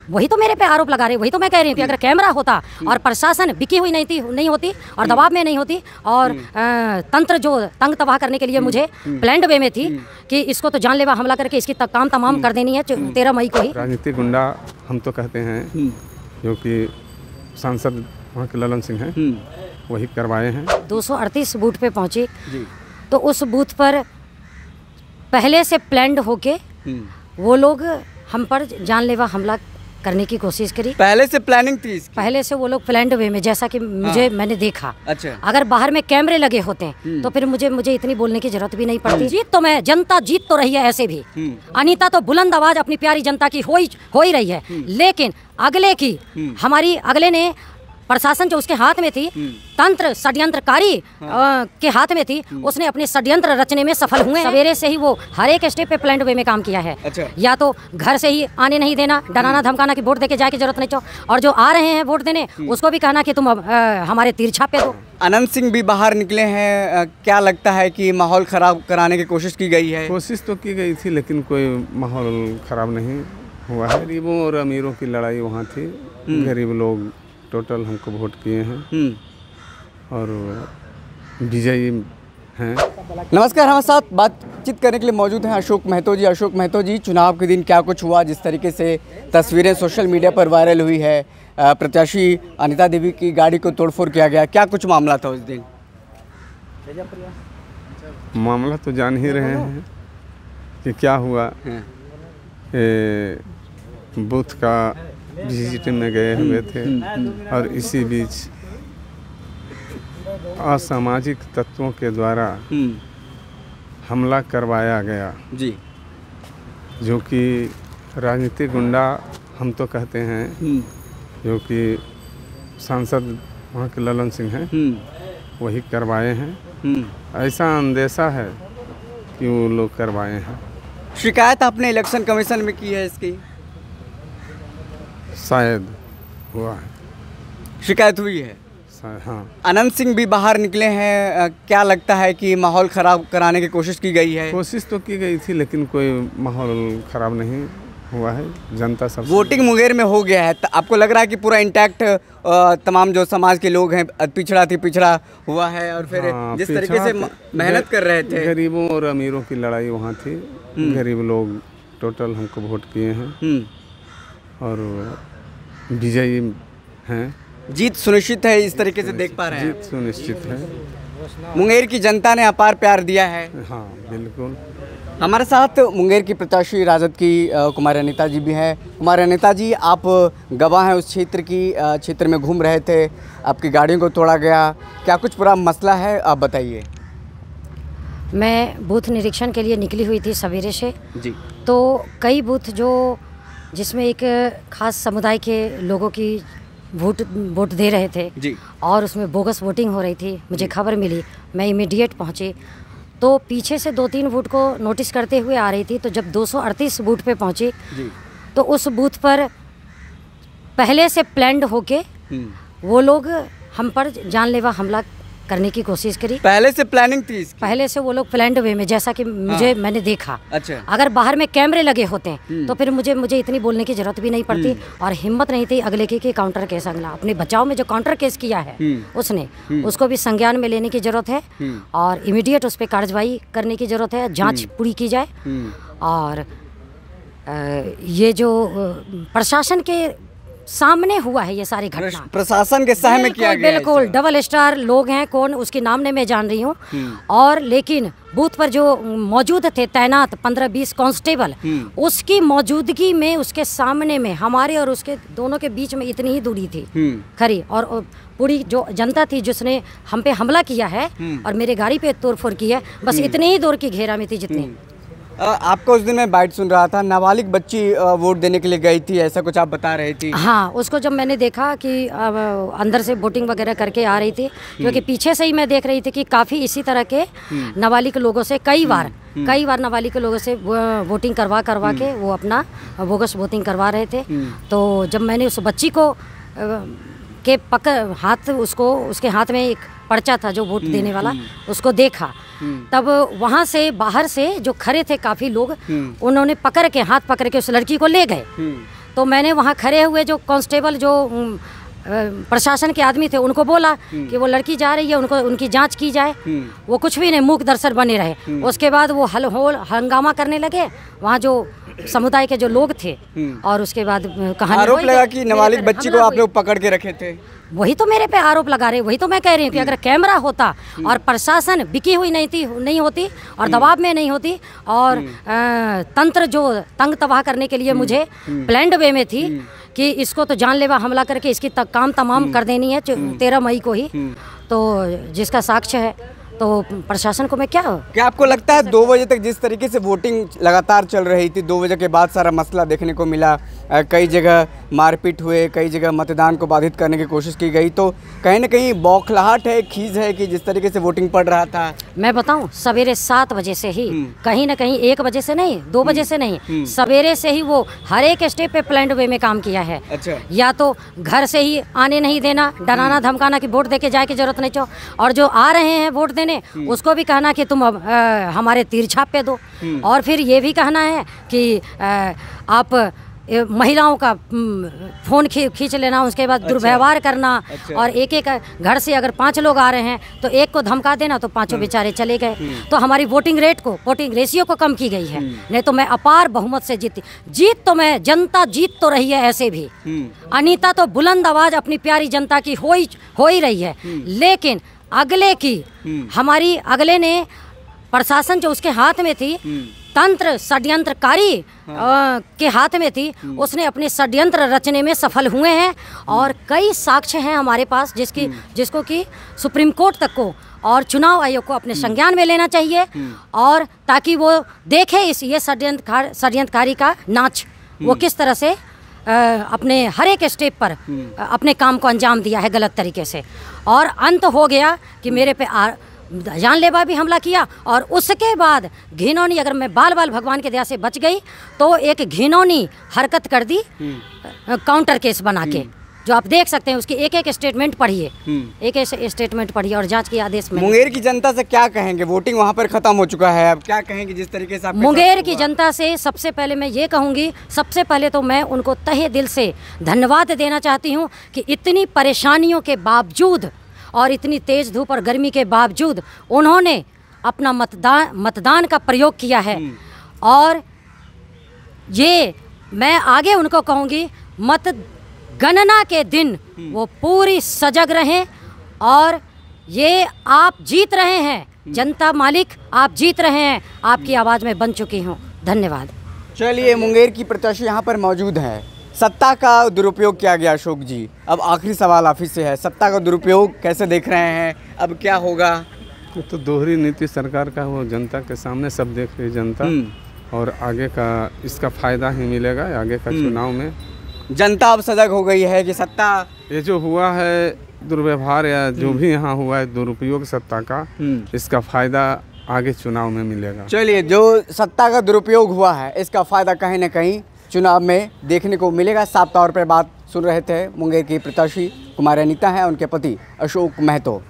वही तो मेरे पे आरोप लगा रहे, वही तो मैं कह रही हूँ कि अगर कैमरा होता और प्रशासन बिकी हुई नहीं होती और दबाव में नहीं होती और तंत्र जो तंग तबाह करने के लिए मुझे प्लान्ड वे में थी कि इसको तो जानलेवा हमला करके इसकी काम तमाम कर देनी है 13 मई को ही। राजनीतिक गुंडा हम तो कहते हैं, जो कि सांसद वहाँ के ललन सिंह हैं, वही करवाए हैं। 238 बूथ पे पहुँची तो उस बूथ पर पहले से प्लान्ड होके वो लोग हम पर जानलेवा हमला करने की कोशिश करी। पहले से प्लानिंग थी इसकी? पहले से वो लोग प्लान्ड वे में, जैसा कि मैंने देखा। अच्छा। अगर बाहर में कैमरे लगे होते तो फिर मुझे इतनी बोलने की जरूरत भी नहीं पड़ती। जीत तो मैं, जनता जीत तो रही है ऐसे भी। अनीता तो बुलंद आवाज अपनी प्यारी जनता की हो ही रही है, लेकिन अगले की हमारी अगले ने प्रशासन जो उसके हाथ में थी, तंत्र षड्यंत्रकारी के हाथ में थी, उसने अपने षड्यंत्र रचने में सफल हुए। सवेरे से ही वो हर एक स्टेप पे प्लान्ड वे में काम किया है। अच्छा। या तो घर से ही आने नहीं देना, डराना धमकाना कि वोट देके जाए की जरूरत नहीं हो, और जो आ रहे हैं वोट देने उसको भी कहना कि तुम हमारे तीर छापे दो। अनंत सिंह भी बाहर निकले हैं, क्या लगता है कि माहौल खराब कराने की कोशिश की गई है? कोशिश तो की गई थी, लेकिन कोई माहौल खराब नहीं हुआ है। गरीबों और अमीरों की लड़ाई वहाँ थी। गरीब लोग टोटल हमको वोट किए हैं और विजयी हैं। नमस्कार, हमारे साथ बातचीत करने के लिए मौजूद हैं अशोक महतो जी। अशोक महतो जी, चुनाव के दिन क्या कुछ हुआ? जिस तरीके से तस्वीरें सोशल मीडिया पर वायरल हुई है, प्रत्याशी अनीता देवी की गाड़ी को तोड़फोड़ किया गया, क्या कुछ मामला था उस दिन? मामला तो जान ही रहे हैं कि क्या हुआ। बूथ का विजिट में गए हुए थे और इसी बीच असामाजिक तत्वों के द्वारा हमला करवाया गया जी, जो कि राजनीतिक गुंडा हम तो कहते हैं, जो कि सांसद वहाँ के ललन सिंह हैं, वही करवाए हैं। ऐसा अंदेशा है कि वो लोग करवाए हैं। शिकायत आपने इलेक्शन कमीशन में की है इसकी? शायद हुआ है, शिकायत हुई है। हाँ। अनंत सिंह भी बाहर निकले हैं, क्या लगता है कि माहौल खराब कराने की कोशिश की गई है? कोशिश तो की गई थी, लेकिन कोई माहौल खराब नहीं हुआ है। जनता सब वोटिंग मुंगेर में हो गया है, तो आपको लग रहा है कि पूरा इंटैक्ट तमाम जो समाज के लोग हैं, पिछड़ा हुआ है और फिर जिस तरीके से मेहनत कर रहे थे। गरीबों और अमीरों की लड़ाई वहाँ थी। गरीब लोग टोटल हमको वोट किए हैं और विजयी हैं। जीत सुनिश्चित है, इस तरीके से देख पा रहे हैं? जीत सुनिश्चित है। मुंगेर की जनता ने अपार प्यार दिया है। हाँ, बिल्कुल। हमारे साथ मुंगेर की प्रत्याशी राजद की कुमारी अनीता जी भी हैं। कुमारी अनीता जी, आप गवाह हैं उस क्षेत्र में घूम रहे थे, आपकी गाड़ियों को तोड़ा गया, क्या कुछ पूरा मसला है, आप बताइए। मैं बूथ निरीक्षण के लिए निकली हुई थी सवेरे से जी। तो कई बूथ जिसमें एक खास समुदाय के लोगों की वोट दे रहे थे जी, और उसमें बोगस वोटिंग हो रही थी। मुझे खबर मिली, मैं इमीडिएट पहुंची तो पीछे से 2-3 बूथ को नोटिस करते हुए आ रही थी। तो जब 238 बूथ पे पहुंची तो उस बूथ पर पहले से प्लान्ड होके वो लोग हम पर जानलेवा हमला करने की कोशिश करी। पहले से प्लानिंग थी इसकी? पहले से वो लोग प्लान्ड वे में, जैसा कि मैंने देखा। अच्छा। अगर बाहर में कैमरे लगे होते तो फिर मुझे इतनी बोलने की जरूरत भी नहीं पड़ती और हिम्मत नहीं थी अगले की काउंटर केस अगला। अपने बचाव में जो काउंटर केस किया है उसने, उसको भी संज्ञान में लेने की जरूरत है और इमीडिएट उस पर कार्रवाई करने की जरूरत है, जाँच पूरी की जाए। और ये जो प्रशासन के सामने हुआ है ये सारी घटना, प्रशासन के सहमे में किया गया। बिल्कुल डबल स्टार लोग हैं, कौन उसकी नाम नहीं मैं जान रही हूँ, और लेकिन बूथ पर जो मौजूद थे तैनात 15-20 कांस्टेबल, उसकी मौजूदगी में उसके सामने में हमारे और उसके दोनों के बीच में इतनी ही दूरी थी खरी, और पूरी जो जनता थी जिसने हम पे हमला किया है और मेरे गाड़ी पे तोड़फोड़ की है, बस इतनी ही दूर की घेरा में थी जितनी। आपको उस दिन मैं बाइट सुन रहा था, नाबालिग बच्ची वोट देने के लिए गई थी, ऐसा कुछ आप बता रही थी? हाँ, उसको जब मैंने देखा कि अंदर से वोटिंग वगैरह करके आ रही थी, क्योंकि पीछे से ही मैं देख रही थी कि काफ़ी इसी तरह के नाबालिग लोगों से कई बार नाबालिग के लोगों से वोटिंग करवा के वो अपना बोगस वोटिंग करवा रहे थे। तो जब मैंने उस बच्ची को के उसके हाथ में एक पर्चा था जो वोट देने वाला, उसको देखा, तब वहाँ से बाहर से जो खड़े थे काफ़ी लोग, उन्होंने हाथ पकड़ के उस लड़की को ले गए। तो मैंने वहाँ खड़े हुए जो कांस्टेबल जो प्रशासन के आदमी थे उनको बोला कि वो लड़की जा रही है, उनको उनकी जांच की जाए। वो कुछ भी नहीं, मूक दर्शक बने रहे। उसके बाद वो हंगामा करने लगे वहाँ जो समुदाय के जो लोग थे। और उसके बाद कहानी आरोप लगा कि नाबालिग बच्ची को आप लोग पकड़ के रखे थे। वही तो मेरे पे आरोप लगा रहे, वही तो मैं कह रही हूँ कि अगर कैमरा होता और प्रशासन बिकी हुई नहीं होती और दबाव में नहीं होती और तंत्र जो तंग तबाह करने के लिए मुझे प्लान्ड वे में थी कि इसको तो जानलेवा हमला करके इसकी काम तमाम कर देनी है 13 मई को ही, तो जिसका साक्ष्य है, तो प्रशासन को मैं क्या आपको लगता है 2 बजे तक जिस तरीके से वोटिंग लगातार चल रही थी, 2 बजे के बाद सारा मसला देखने को मिला, कई जगह मारपीट हुए, कई जगह मतदान को बाधित करने की कोशिश की गई, तो कहीं ना कहीं बौखलाहट है, खीज है कि जिस तरीके से वोटिंग पड़ रहा था। मैं बताऊं, सवेरे 7 बजे से ही कहीं ना कहीं 1 बजे से नहीं, 2 बजे से नहीं, सवेरे से ही वो हर एक स्टेप पे प्लान्ड वे में काम किया है। अच्छा। या तो घर से ही आने नहीं देना, डराना धमकाना कि वोट दे के जाए की जरूरत नहीं हो, और जो आ रहे हैं वोट देने उसको भी कहना कि तुम हमारे तीर छाप पे दो, और फिर ये भी कहना है कि आप महिलाओं का फ़ोन खींच लेना, उसके बाद दुर्व्यवहार करना। और एक एक घर से अगर 5 लोग आ रहे हैं तो एक को धमका देना, तो 5 बेचारे चले गए। तो हमारी वोटिंग रेशियो को कम की गई है, नहीं तो मैं अपार बहुमत से जीत तो मैं, जनता जीत तो रही है ऐसे भी। अनीता तो बुलंद आवाज़ अपनी प्यारी जनता की हो ही रही है, लेकिन अगले की हमारी अगले ने प्रशासन जो उसके हाथ में थी, तंत्र षड्यंत्रकारी के हाथ में थी, उसने अपने षड्यंत्र रचने में सफल हुए हैं। और कई साक्ष्य हैं हमारे पास जिसको कि सुप्रीम कोर्ट तक को और चुनाव आयोग को अपने संज्ञान में लेना चाहिए, और ताकि वो देखे ये षड्यंत्रकारी का नाच वो किस तरह से अपने हर एक स्टेप पर अपने काम को अंजाम दिया है गलत तरीके से। और अंत हो गया कि मेरे पे जानलेवा भी हमला किया, और उसके बाद घिनौनी, अगर मैं बाल भगवान के दया से बच गई, तो एक घिनौनी हरकत कर दी काउंटर केस बना के, जो आप देख सकते हैं। उसकी एक एक स्टेटमेंट पढ़िए, एक स्टेटमेंट पढ़िए और जांच के आदेश में। मुंगेर की जनता से क्या कहेंगे? वोटिंग वहां पर खत्म हो चुका है, अब क्या कहेंगे जिस तरीके से मुंगेर की जनता से सबसे पहले मैं ये कहूँगी, सबसे पहले तो मैं उनको तहे दिल से धन्यवाद देना चाहती हूँ कि इतनी परेशानियों के बावजूद और इतनी तेज़ धूप और गर्मी के बावजूद उन्होंने अपना मतदान का प्रयोग किया है। और ये मैं आगे उनको कहूँगी, मतगणना के दिन वो पूरी सजग रहें, और ये आप जीत रहे हैं, जनता मालिक आप जीत रहे हैं, आपकी आवाज़ में बन चुकी हूँ। धन्यवाद। चलिए, मुंगेर की प्रत्याशी यहाँ पर मौजूद हैं। सत्ता का दुरुपयोग किया गया अशोक जी, अब आखिरी सवाल आप ही से है, सत्ता का दुरुपयोग कैसे देख रहे हैं, अब क्या होगा? तो दोहरी नीति सरकार का वो जनता के सामने सब देख रही जनता, और आगे का इसका फायदा ही मिलेगा आगे का चुनाव में। जनता अब सजग हो गई है कि सत्ता, ये जो हुआ है दुर्व्यवहार या जो भी यहाँ हुआ है दुरुपयोग सत्ता का, इसका फायदा आगे चुनाव में मिलेगा। चलिए, जो सत्ता का दुरुपयोग हुआ है इसका फायदा कहीं ना कहीं चुनाव में देखने को मिलेगा। साफ तौर पर बात सुन रहे थे मुंगेर की प्रत्याशी कुमारी अनीता हैं, उनके पति अशोक महतो।